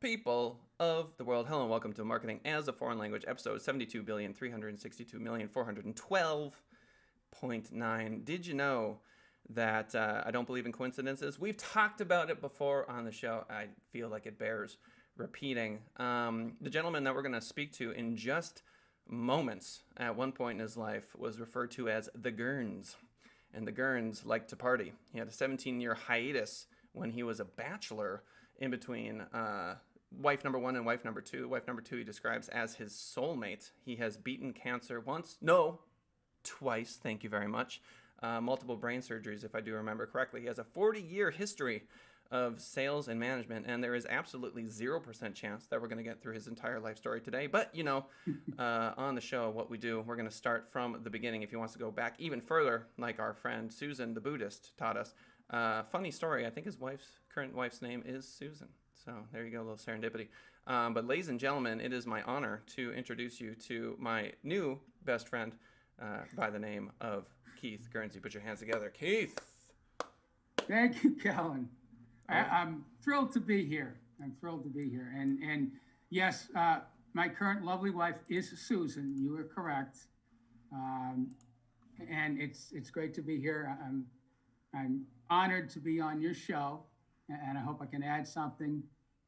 People of the world, hello and welcome to Marketing as a Foreign Language, episode 72,362,412.9. Did you know that I don't believe in coincidences? We've talked about it before on the show. I feel like it bears repeating. The gentleman that we're going to speak to in just moments at one point in his life was referred to as the Guerns. And the Guerns liked to party. He had a 17-year hiatus when he was a bachelor in between wife number one and wife number two. Wife number two he describes as his soulmate. He has beaten cancer twice, thank you very much. Multiple brain surgeries, if I do remember correctly. He has a 40-year history of sales and management, and there is absolutely 0% chance that we're going to get through his entire life story today. But, on the show, what we do, we're going to start from the beginning. If he wants to go back even further, like our friend Susan, the Buddhist, taught us. Funny story, I think his current wife's name is Susan. So there you go, a little serendipity. But ladies and gentlemen, it is my honor to introduce you to my new best friend by the name of Keith Guernsey. Put your hands together. Keith. Thank you, Callan. I'm thrilled to be here. And yes, my current lovely wife is Susan. You are correct. And it's great to be here. I'm honored to be on your show, and I hope I can add something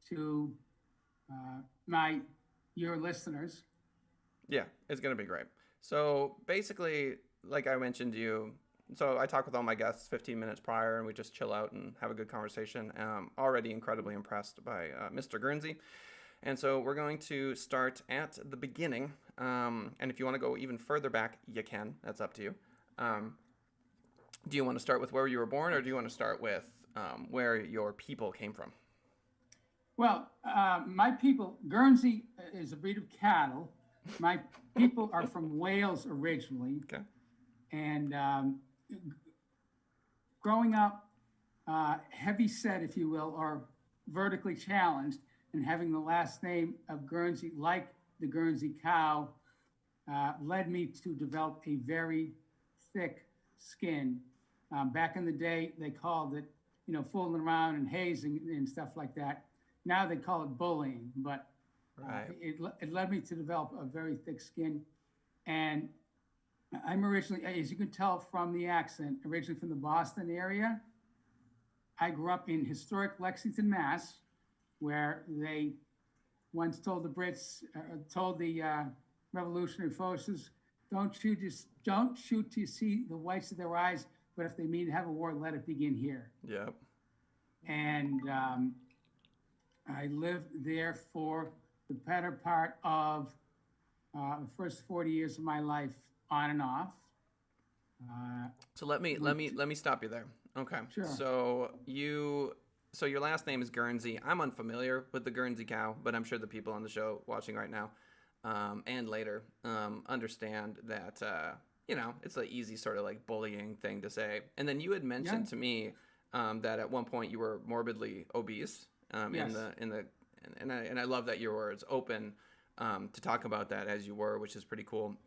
to your listeners. Yeah, it's going to be great. So basically, like I mentioned to you, so I talk with all my guests 15 minutes prior, and we just chill out and have a good conversation. Already incredibly impressed by Mr. Guernsey. And so we're going to start at the beginning. And if you want to go even further back, you can. That's up to you. Do you want to start with where you were born, or do you want to start with where your people came from? Well, my people, Guernsey is a breed of cattle. My people are from Wales originally. Okay. And growing up heavy set, if you will, or vertically challenged, and having the last name of Guernsey, like the Guernsey cow, led me to develop a very thick skin. Back in the day, they called it, fooling around and hazing and stuff like that. Now they call it bullying, but right. It led me to develop a very thick skin. And I'm originally, as you can tell from the accent, originally from the Boston area. I grew up in historic Lexington, Mass, where they once told the Brits, told the revolutionary forces, don't shoot till you see the whites of their eyes, but if they mean to have a war, let it begin here. Yep. And I lived there for the better part of the first 40 years of my life, on and off. So let me stop you there. Okay. Sure. So your last name is Guernsey. I'm unfamiliar with the Guernsey cow, but I'm sure the people on the show watching right now and later understand that it's an easy sort of like bullying thing to say. And then you had mentioned to me that at one point you were morbidly obese. Yes. And I love that you were as open to talk about that as you were, which is pretty cool.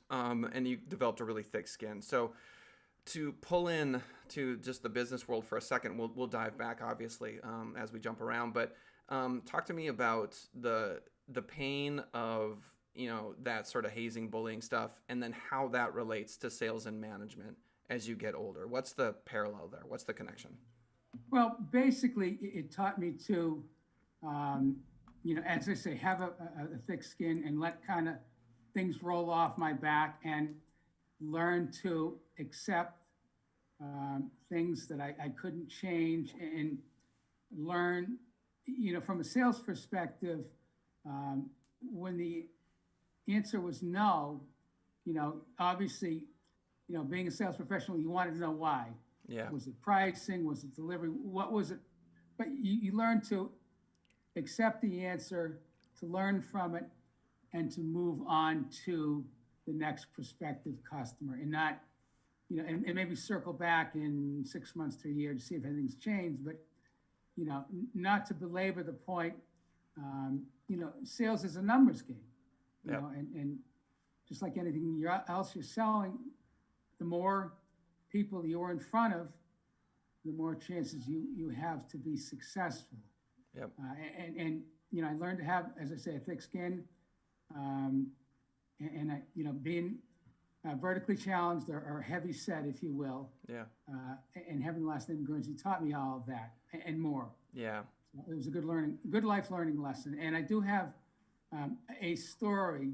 And you developed a really thick skin. So to pull in to just the business world for a second, we'll dive back obviously as we jump around. But talk to me about the pain of that sort of hazing, bullying stuff, and then how that relates to sales and management as you get older. What's the parallel there? What's the connection? Well, basically, it taught me to, as I say, have a thick skin and let kind of things roll off my back and learn to accept things that I couldn't change, and learn, from a sales perspective, when the answer was no, obviously, being a sales professional, you wanted to know why. Yeah. Was it pricing? Was it delivery? What was it? But you learn to accept the answer, to learn from it, and to move on to the next prospective customer, and not, and maybe circle back in 6 months to a year to see if anything's changed, but, not to belabor the point. Sales is a numbers game, and just like anything else you're selling, the more people you're in front of, the more chances you have to be successful. Yep. And I learned to have, as I say, a thick skin, and I, being vertically challenged or heavy set, if you will. Yeah. And having the last name Guernsey taught me all of that and more. Yeah. So it was a good life learning lesson. And I do have a story,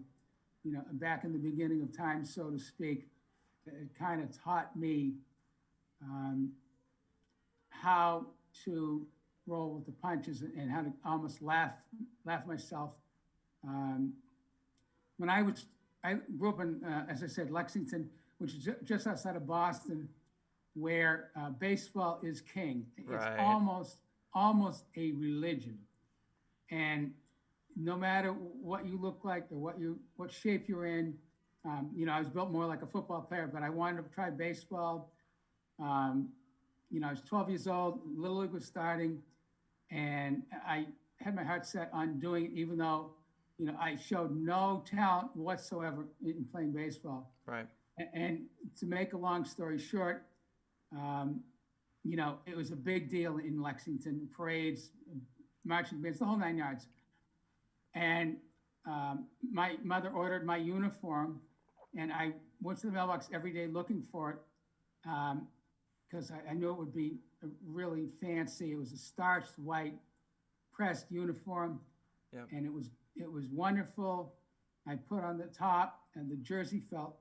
back in the beginning of time, so to speak, that it kind of taught me how to roll with the punches and how to almost laugh myself. When I grew up in, as I said, Lexington, which is just outside of Boston, where baseball is king. Right. It's almost a religion. And no matter what you look like or what shape you're in, I was built more like a football player, but I wanted to try baseball. I was 12 years old, Little League was starting, and I had my heart set on doing it, even though, I showed no talent whatsoever in playing baseball. Right. And to make a long story short, it was a big deal in Lexington, parades, marching bands, the whole 9 yards. And my mother ordered my uniform, and I went to the mailbox every day looking for it, because I knew it would be really fancy. It was a starched white pressed uniform. Yep. And it was wonderful. I put on the top, and the jersey felt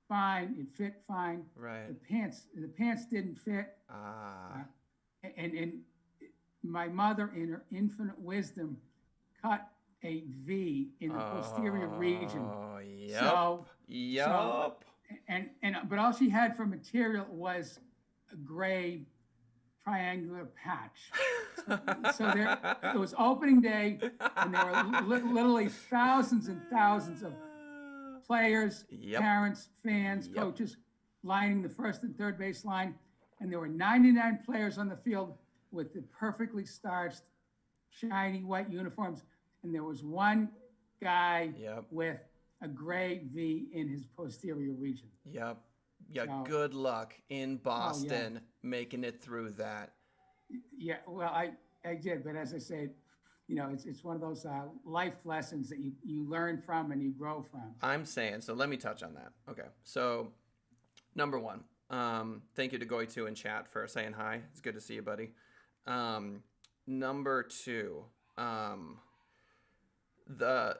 fine. It fit fine. Right. The pants didn't fit. And my mother, in her infinite wisdom, cut a V in the posterior region. Oh, yep. So, Yep. But all she had for material was a gray triangular patch. So it was opening day, and there were literally thousands and thousands of players, Yep. parents, fans, Yep. coaches lining the first and third base line. And there were 99 players on the field with the perfectly starched, shiny white uniforms. And there was one guy Yep. with a gray V in his posterior region. Yep. Yeah. So- Good luck in Boston making it through that. Yeah, well, I did, but as I said, it's one of those life lessons that you learn from and you grow from. I'm saying, so let me touch on that. Okay. So, number one, thank you to Goy2 in chat for saying hi. It's good to see you, buddy. Number two, the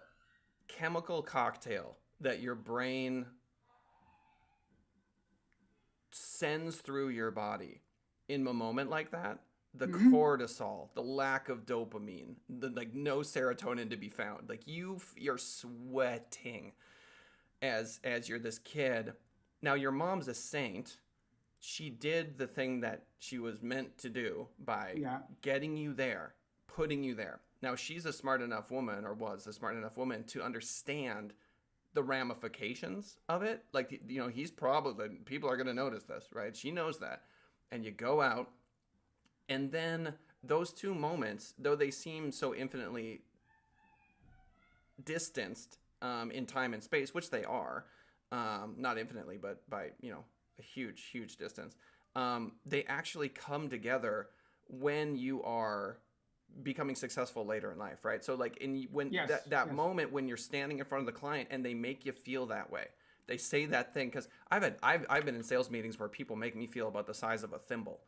chemical cocktail that your brain sends through your body in a moment like that, the cortisol, the lack of dopamine, the no serotonin to be found, you're sweating as you're this kid. Now your mom's a saint. She did the thing that she was meant to do by getting you there, putting you there. Now she's a smart enough woman, or was a smart enough woman, to understand the ramifications of it. He's probably, people are going to notice this, right? She knows that. And you go out, and then those two moments, though they seem so infinitely distanced in time and space, which they are, not infinitely, but by, a huge, huge distance, they actually come together when you are becoming successful later in life, right? So that moment when you're standing in front of the client and they make you feel that way, they say that thing, because I've been in sales meetings where people make me feel about the size of a thimble.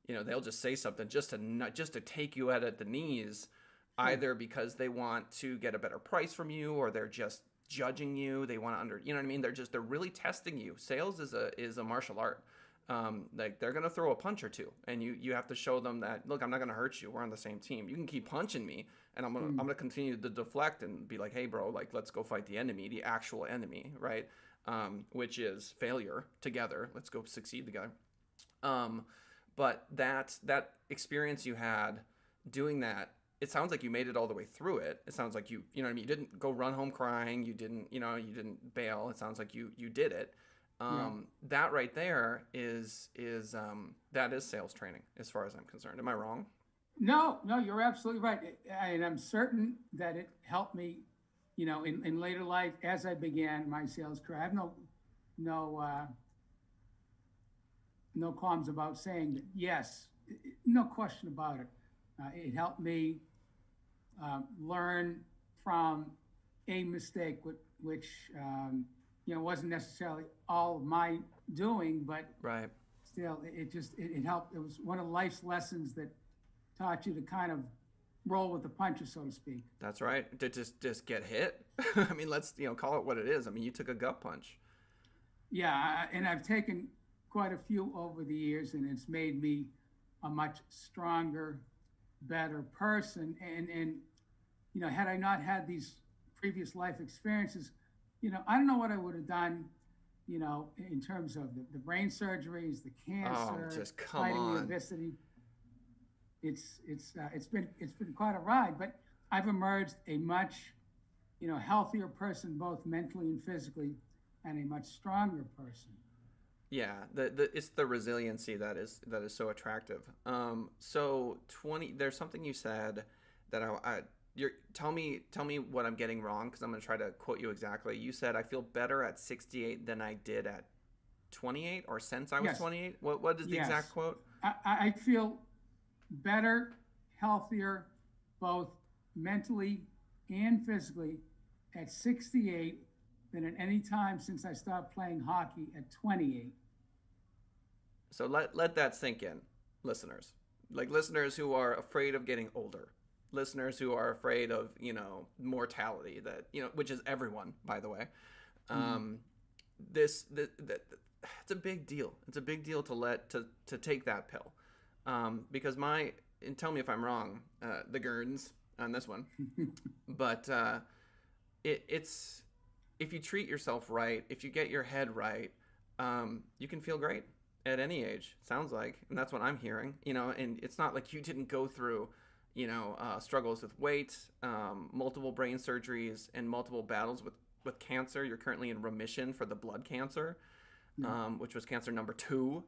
They'll just say something just to take you out at the knees, either because they want to get a better price from you, or they're just judging you. They want to you know what I mean? They're really testing you. Sales is a martial art. They're going to throw a punch or two, and you have to show them that, look, I'm not going to hurt you. We're on the same team. You can keep punching me, and I'm going to continue to deflect and be like, hey bro, let's go fight the enemy, the actual enemy, right? Which is failure together. Let's go succeed together. But that experience you had doing that, it sounds like you made it all the way through it. It sounds like you know what I mean? You didn't go run home crying. You didn't bail. It sounds like you did it. That right there is that is sales training, as far as I'm concerned. Am I wrong? No, you're absolutely right. And I'm certain that it helped me, in later life as I began my sales career. I have no qualms about saying that. Yes, no question about it. It helped me learn from a mistake, which wasn't necessarily all of my doing, but Right. still, it helped. It was one of life's lessons that taught you to kind of roll with the punches, so to speak. That's right. To just get hit. I mean, let's call it what it is. I mean, you took a gut punch. Yeah, and I've taken quite a few over the years, and it's made me a much stronger, better person. And had I not had these previous life experiences, I don't know what I would have done, in terms of the brain surgeries, the cancer, Just come fighting the on. obesity. It's been quite a ride, but I've emerged a much, healthier person, both mentally and physically, and a much stronger person. Yeah, it's the resiliency that is so attractive. So there's something you said that tell me what I'm getting wrong, because I'm going to try to quote you exactly. You said, I feel better at 68 than I did at 28, or since I was Yes. 28. What is the Yes. exact quote? I feel better, healthier, both mentally and physically at 68 than at any time since I started playing hockey at 28. So let that sink in, listeners. Like listeners who are afraid of getting older, listeners who are afraid of mortality, which is everyone, by the way. It's a big deal. It's a big deal to take that pill, because and tell me if I'm wrong, the Guerns on this one, but it's if you treat yourself right, if you get your head right, you can feel great at any age. Sounds like, and that's what I'm hearing. And it's not like you didn't go through, struggles with weight, multiple brain surgeries, and multiple battles with cancer. You're currently in remission for the blood cancer, which was cancer number 2,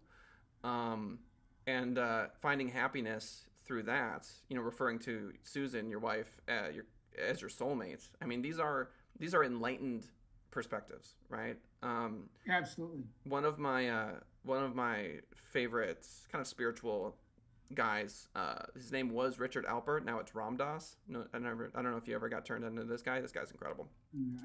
and finding happiness through that. Referring to Susan, your wife, as your soulmate. I mean, these are enlightened perspectives, right? Absolutely. One of my favorite kind of spiritual guys, his name was Richard Alpert. Now it's Ram Dass. No, I don't know if you ever got turned into this guy. This guy's incredible.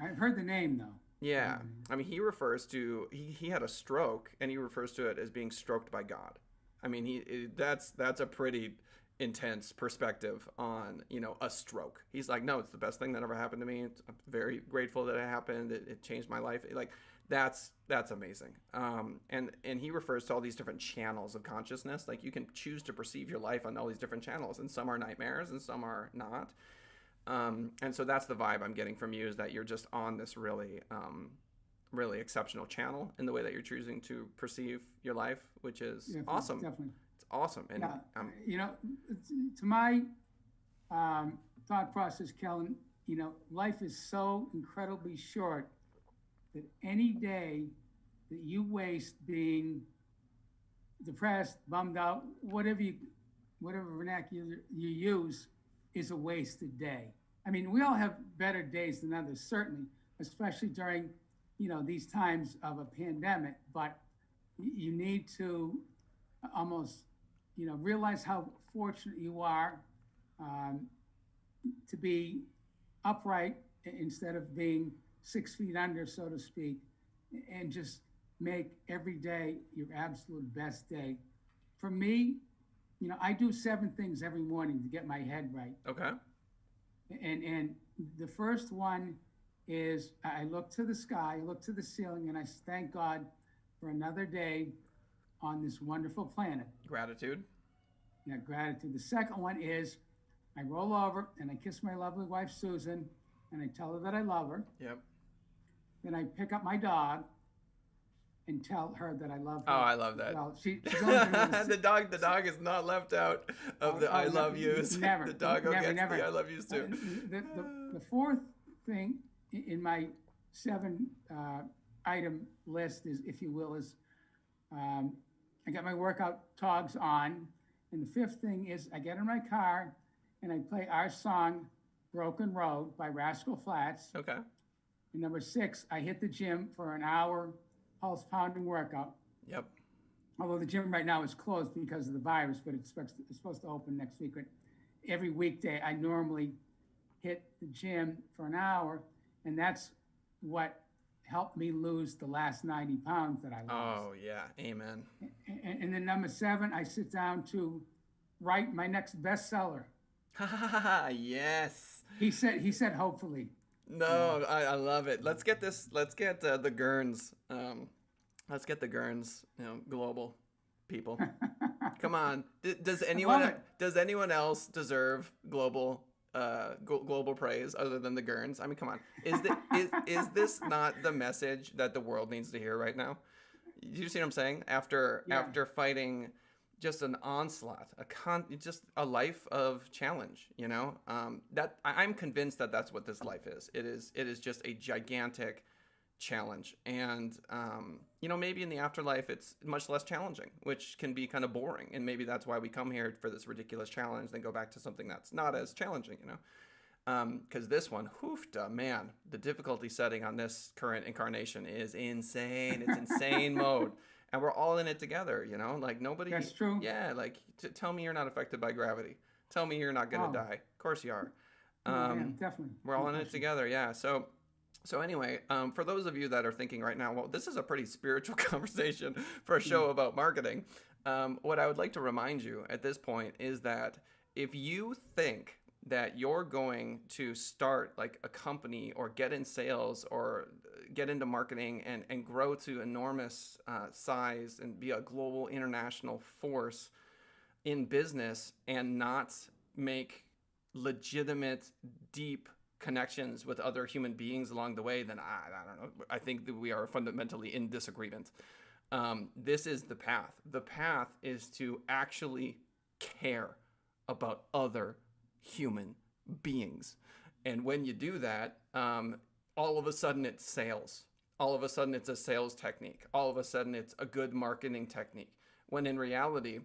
I've heard the name though. Yeah, I mean, he refers to he had a stroke, and he refers to it as being stroked by God. I mean, that's a pretty intense perspective on a stroke. He's like, no, it's the best thing that ever happened to me. I'm very grateful that it happened. It changed my life. Like that's amazing. And he refers to all these different channels of consciousness. Like you can choose to perceive your life on all these different channels, and some are nightmares and some are not. And so that's the vibe I'm getting from you, is that you're just on this really really exceptional channel in the way that you're choosing to perceive your life, which is awesome. Definitely. It's awesome. And to my thought process, Kellen, life is so incredibly short that any day that you waste being depressed, bummed out, whatever vernacular you use, is a wasted day. I mean, we all have better days than others, certainly, especially during these times of a pandemic, but you need to almost realize how fortunate you are to be upright instead of being 6 feet under, so to speak, and just make every day your absolute best day. For me, I do 7 things every morning to get my head right. Okay. And the first one is I look to the sky, I look to the ceiling, and I thank God for another day on this wonderful planet. Gratitude. Yeah, gratitude. The second one is I roll over and I kiss my lovely wife, Susan, and I tell her that I love her. Yep. Then I pick up my dog and tell her that I love her. Oh, I love that. Well, she's only been the dog is not left out of the I love yous. Never. The dog gets Never. the I love yous too. The fourth thing in my 7 item list is, if you will, is I got my workout togs on. And the 5th thing is I get in my car and I play our song, Broken Road by Rascal Flatts. Okay. And number 6, I hit the gym for an hour pulse pounding workout. Yep. Although the gym right now is closed because of the virus, but it's supposed to open next week. But every weekday, I normally hit the gym for an hour, and that's what helped me lose the last 90 pounds that I lost. Oh, yeah. Amen. And then number 7, I sit down to write my next bestseller. Yes. He said, hopefully. No, I love it. Let's get the Guerns. Let's get the Guerns, global people. Come on. Does anyone else deserve global praise other than the Guerns? I mean, come on. Is this not the message that the world needs to hear right now? You see what I'm saying? After fighting just an onslaught, just a life of challenge, that I'm convinced that that's what this life is. It is just a gigantic challenge. And, maybe in the afterlife, it's much less challenging, which can be kind of boring. And maybe that's why we come here for this ridiculous challenge, then go back to something that's not as challenging, because this one, man, the difficulty setting on this current incarnation is insane. It's insane mode. And we're all in it together, like nobody. That's true. Yeah. Like tell me you're not affected by gravity. Tell me you're not going to die. Of course you are. Yeah, definitely. We're all in it together. Yeah. So anyway, for those of you that are thinking right now, well, this is a pretty spiritual conversation for a show about marketing. What I would like to remind you at this point is that if you think that you're going to start like a company or get in sales or get into marketing and grow to enormous size and be a global international force in business and not make legitimate, deep connections with other human beings along the way, then I don't know. I think that we are fundamentally in disagreement. This is the path. The path is to actually care about other human beings. And when you do that, all of a sudden it's sales. All of a sudden it's a sales technique. All of a sudden it's a good marketing technique. When in reality,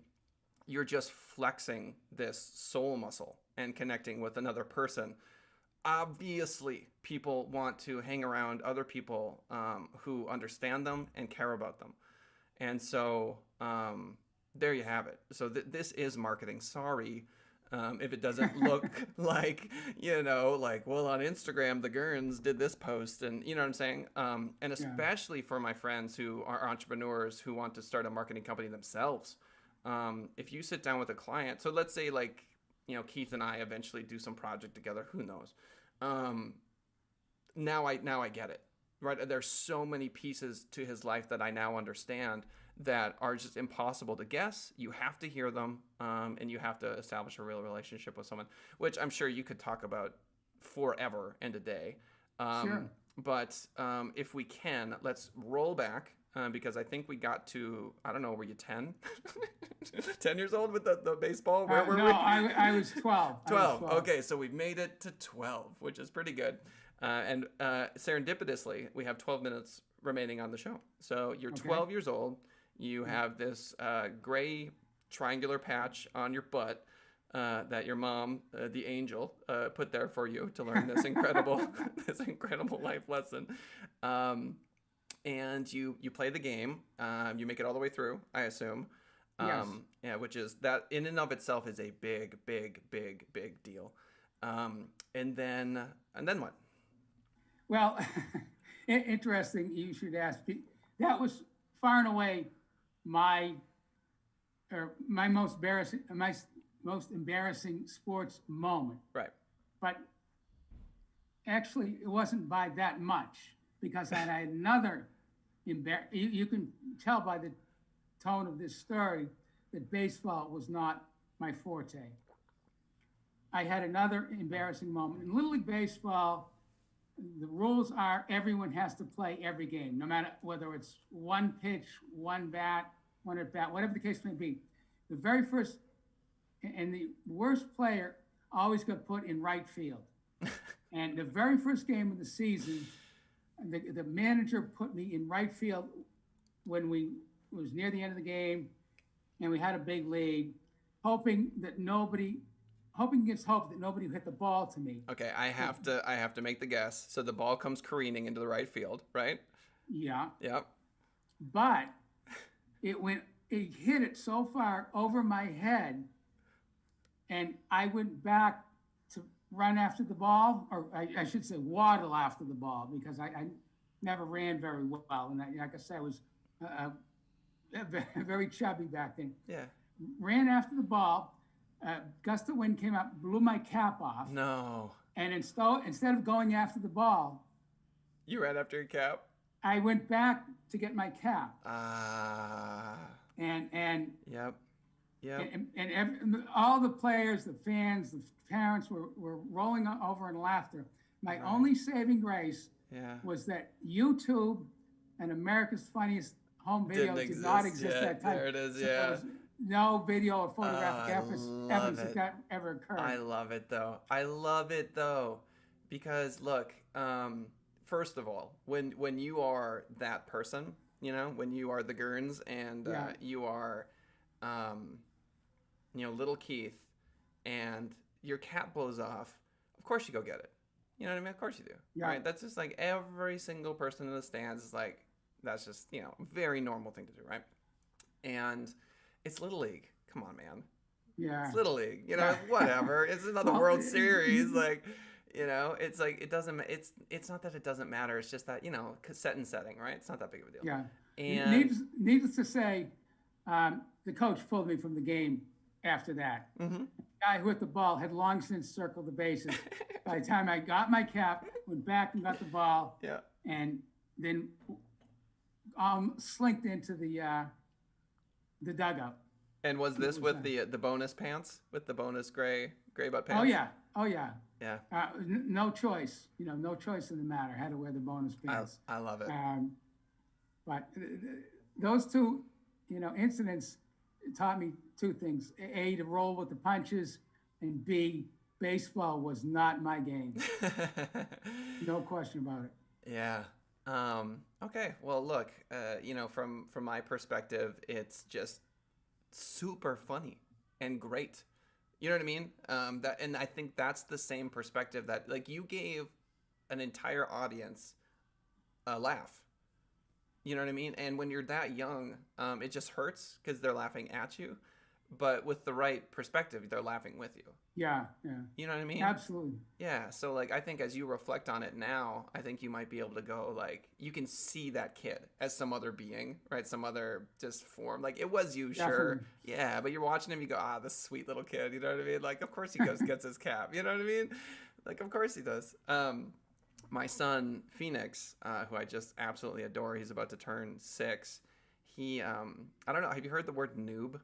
you're just flexing this soul muscle and connecting with another person. Obviously, people want to hang around other people who understand them and care about them. And so there you have it. So this is marketing. Sorry if it doesn't look like, well, on Instagram, the Guerns did this post and you know what I'm saying? And especially for my friends who are entrepreneurs who want to start a marketing company themselves. If you sit down with a client, so let's say Keith and I eventually do some project together, who knows? Now I get it, right? There's so many pieces to his life that I now understand that are just impossible to guess. You have to hear them, and you have to establish a real relationship with someone, which I'm sure you could talk about forever and a day. Sure. But if we can, let's roll back because I think we got to, I don't know, were you 10? 10 years old with the baseball? Where were we? I was 12. 12. Okay, so we've made it to 12, which is pretty good. And serendipitously, we have 12 minutes remaining on the show. So you're 12 years old. You have this gray triangular patch on your butt that your mom, the angel, put there for you to learn this incredible life lesson. And you play the game. You make it all the way through, I assume. Yes. Yeah, which is that in and of itself is a big, big, big, big deal. And then what? Well, interesting. You should ask. That was far and away my most embarrassing sports moment. Right. But actually, it wasn't by that much because I had another you can tell by the tone of this story that baseball was not my forte. I had another embarrassing moment. In Little League Baseball, the rules are everyone has to play every game, no matter whether it's one pitch, one bat, one at bat, whatever the case may be. The very first and the worst player always got put in right field. And the very first game of the season, the manager put me in right field when it was near the end of the game and we had a big lead, hoping against hope that nobody would hit the ball to me. Okay, I have to make the guess. So the ball comes careening into the right field, right? Yeah. Yep. But it hit it so far over my head, and I went back to run after the ball, or I should say waddle after the ball, because I never ran very well. And like I said, I was very chubby back then. Yeah. Ran after the ball. Gust of wind came up, blew my cap off. No. And instead of going after the ball, you ran after your cap? I went back to get my cap. And yep. And all the players, the fans, the parents were rolling over in laughter. My only saving grace was that YouTube and America's Funniest Home Video did not exist at that time. There it is, so there was no video or photographic evidence that ever occurred. I love it though, because look, first of all, when you are that person, you know, when you are the Guerns and you are, you know, little Keith, and your cap blows off, of course you go get it. You know what I mean? Of course you do. Yeah. Right? That's just like every single person in the stands is like, that's just, you know, a very normal thing to do, right? And it's Little League. Come on, man. Yeah. It's Little League. You know, whatever. It's another World Series. Like, you know, it's like, it doesn't, it's not that it doesn't matter. It's just that, you know, set and setting, right? It's not that big of a deal. Yeah. And needless to say, the coach pulled me from the game after that. Mm-hmm. The guy who hit the ball had long since circled the bases. By the time I got my cap, went back and got the ball, and then slinked into the dugout. And was this with the bonus pants, with the bonus gray butt pants? Oh yeah. Yeah. No choice, you know, no choice in the matter. Had to wear the bonus pants. I love it. But those two, you know, incidents taught me two things: A, to roll with the punches, and B, baseball was not my game. No question about it. Yeah. Okay. Well, look, you know, from my perspective, it's just super funny and great. You know what I mean? And I think that's the same perspective that, like, you gave an entire audience a laugh. You know what I mean? And when you're that young, it just hurts because they're laughing at you. But with the right perspective, they're laughing with you. Yeah. You know what I mean? Absolutely. Yeah. So, like, I think as you reflect on it now, I think you might be able to go, like, you can see that kid as some other being, right? Some other just form. Like, it was you, Definitely. sure. Yeah. But you're watching him, you go, this sweet little kid. You know what I mean? Like, of course he goes gets his cap. You know what I mean? Like, of course he does. My son, Phoenix, who I just absolutely adore, he's about to turn 6. He, I don't know, have you heard the word noob?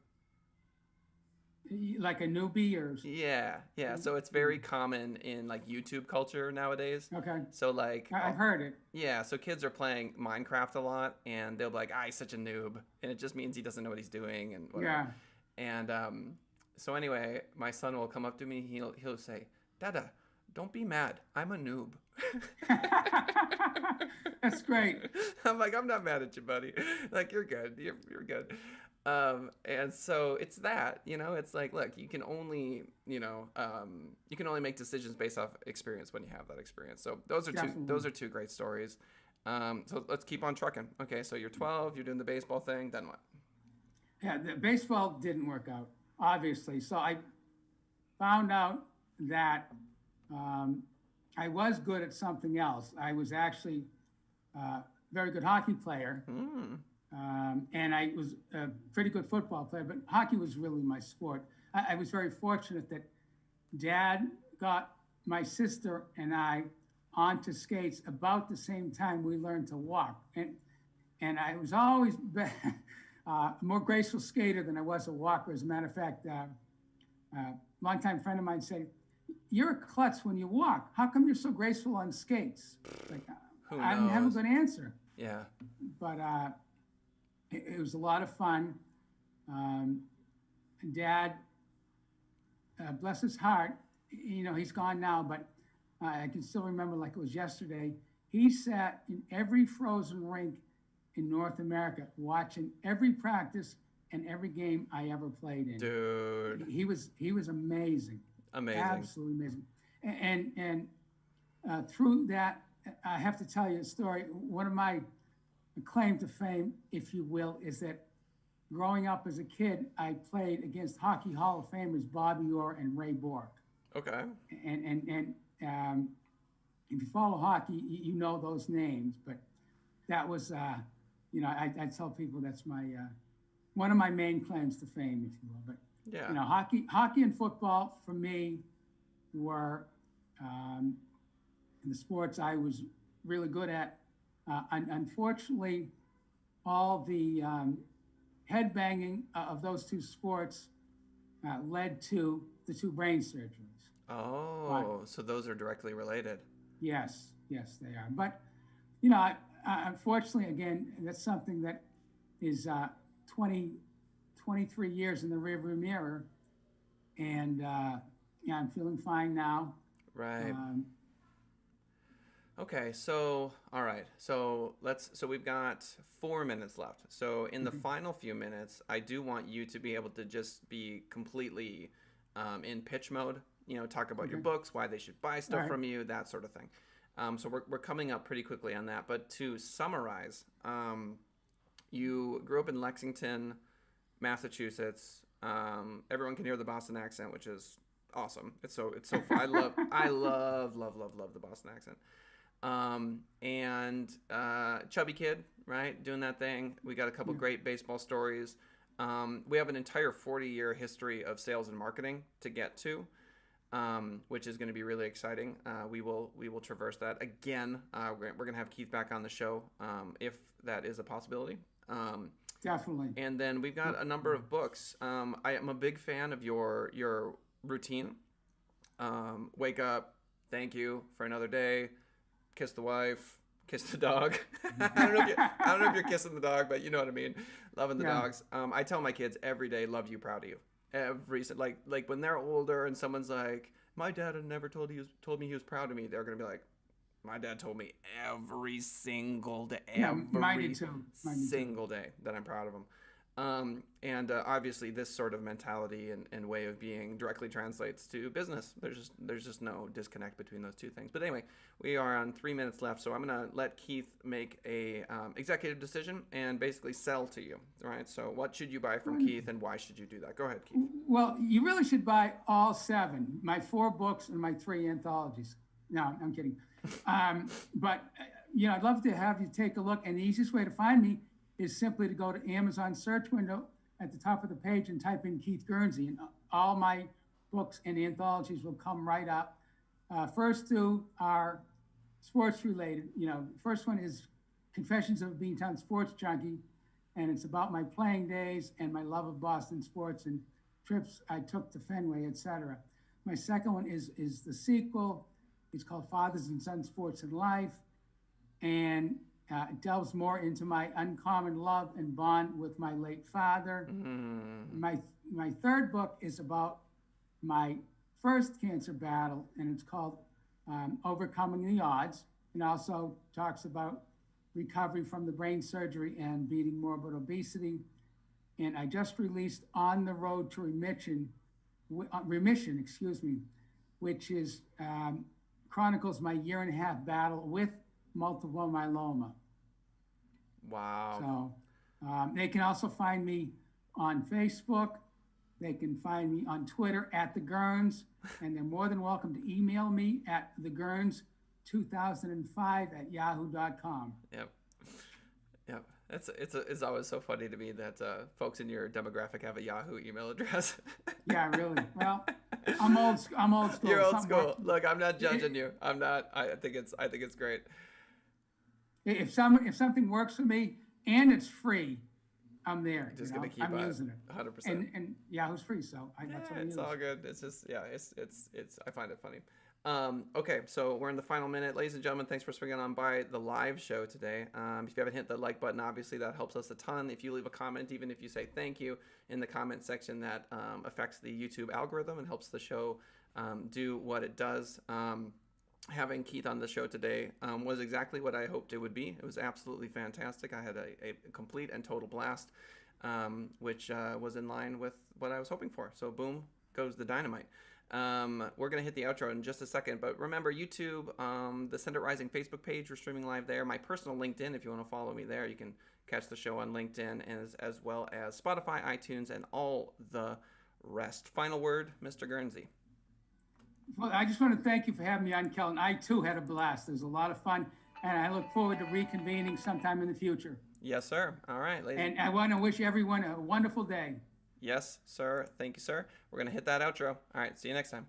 Like a newbie or? Yeah. So it's very common in, like, YouTube culture nowadays. Okay. So, like, I've heard it. Yeah. So kids are playing Minecraft a lot, and they'll be like, he's such a noob. And it just means he doesn't know what he's doing and whatever. Yeah. And so anyway, my son will come up to me. He'll say, Dada, don't be mad. I'm a noob. That's great. I'm like, I'm not mad at you, buddy. Like, you're good. You're good. And so it's that, you know, it's like, look, you can only, you know, you can only make decisions based off experience when you have that experience. So those are two great stories. So let's keep on trucking. Okay. So you're 12, you're doing the baseball thing. Then what? Yeah. The baseball didn't work out, obviously. So I found out that, I was good at something else. I was actually a very good hockey player. And I was a pretty good football player, but hockey was really my sport. I was very fortunate that Dad got my sister and I onto skates about the same time we learned to walk. And I was always a more graceful skater than I was a walker. As a matter of fact, a longtime friend of mine said, "You're a klutz when you walk. How come you're so graceful on skates?" Like, I didn't have a good answer. Yeah. But it was a lot of fun. Dad, bless his heart, you know, he's gone now, but I can still remember like it was yesterday. He sat in every frozen rink in North America, watching every practice and every game I ever played in. Dude. He was amazing. Amazing. Absolutely amazing. And through that, I have to tell you a story. One of my claim to fame, if you will, is that growing up as a kid, I played against Hockey Hall of Famers Bobby Orr and Ray Bork. Okay. And if you follow hockey, you know those names. But that was, I tell people that's my one of my main claims to fame, if you will. But Yeah. Hockey and football for me were the sports I was really good at. Unfortunately, all the headbanging of those two sports led to the two brain surgeries. Oh, so those are directly related. Yes, they are. But, unfortunately, again, that's something that is 23 years in the rearview mirror. And, I'm feeling fine now. Right. Okay, so all right, so we've got 4 minutes left. So in the final few minutes, I do want you to be able to just be completely in pitch mode. Talk about your books, why they should buy stuff from you, that sort of thing. So we're coming up pretty quickly on that. But to summarize, you grew up in Lexington, Massachusetts. Everyone can hear the Boston accent, which is awesome. It's so fun. I love the Boston accent. And chubby kid, right? Doing that thing. We got a couple great baseball stories. We have an entire 40-year history of sales and marketing to get to, which is going to be really exciting. We will traverse that again. We're going to have Keith back on the show if that is a possibility. Definitely. And then we've got a number of books. I am a big fan of your routine. Wake up, thank you for another day. Kiss the wife, kiss the dog. I don't know if you're kissing the dog, but you know what I mean. Loving the dogs. I tell my kids every day, love you, proud of you. Like when they're older and someone's like, my dad had never told me he was proud of me. They're gonna be like, my dad told me every single day, single day that I'm proud of him. And obviously this sort of mentality and way of being directly translates to business. There's just no disconnect between those two things. But anyway, we are on 3 minutes left, so I'm going to let Keith make a executive decision and basically sell to you. All right. So what should you buy from Keith, and why should you do that? Go ahead, Keith. Well, you really should buy all 7, my 4 books and my 3 anthologies. No, I'm kidding. But I'd love to have you take a look. And the easiest way to find me is simply to go to Amazon search window at the top of the page and type in Keith Guernsey, and all my books and anthologies will come right up. First 2 are sports related. First one is Confessions of a Bean Town Sports Junkie, and it's about my playing days and my love of Boston sports and trips I took to Fenway, etc. My second one is the sequel. It's called Fathers and Sons Sports and Life, and it delves more into my uncommon love and bond with my late father. My third book is about my first cancer battle, and it's called Overcoming the Odds, and also talks about recovery from the brain surgery and beating morbid obesity. And I just released On the Road to Remission, which is chronicles my 1.5-year battle with multiple myeloma. Wow. So they can also find me on Facebook. They can find me on Twitter at The Guerns, and they're more than welcome to email me at theguerns2005@yahoo.com. Yep. It's always so funny to me that folks in your demographic have a Yahoo email address. Yeah, really. Well, I'm old school. You're old school. Look, I'm not judging you. I'm not. I think it's great. If something works for me and it's free, I'm there. Just gonna keep I'm using it. 100%. And Yahoo's free, so that's what I use. It's all good. It's just it's I find it funny. Okay, so we're in the final minute. Ladies and gentlemen, thanks for swinging on by the live show today. If you haven't hit the like button, obviously that helps us a ton. If you leave a comment, even if you say thank you in the comment section, that affects the YouTube algorithm and helps the show do what it does. Having Keith on the show today was exactly what I hoped it would be. It was absolutely fantastic. I had a complete and total blast, which was in line with what I was hoping for. So boom goes the dynamite. We're going to hit the outro in just a second, but remember YouTube, the Send It Rising Facebook page, we're streaming live there. My personal LinkedIn, if you want to follow me there, you can catch the show on LinkedIn, as well as Spotify, iTunes, and all the rest. Final word, Mr. Guernsey. Well, I just want to thank you for having me on, Kellen. I too had a blast. It was a lot of fun, and I look forward to reconvening sometime in the future. Yes, sir. All right, ladies. And I want to wish everyone a wonderful day. Yes, sir. Thank you, sir. We're going to hit that outro. All right, see you next time.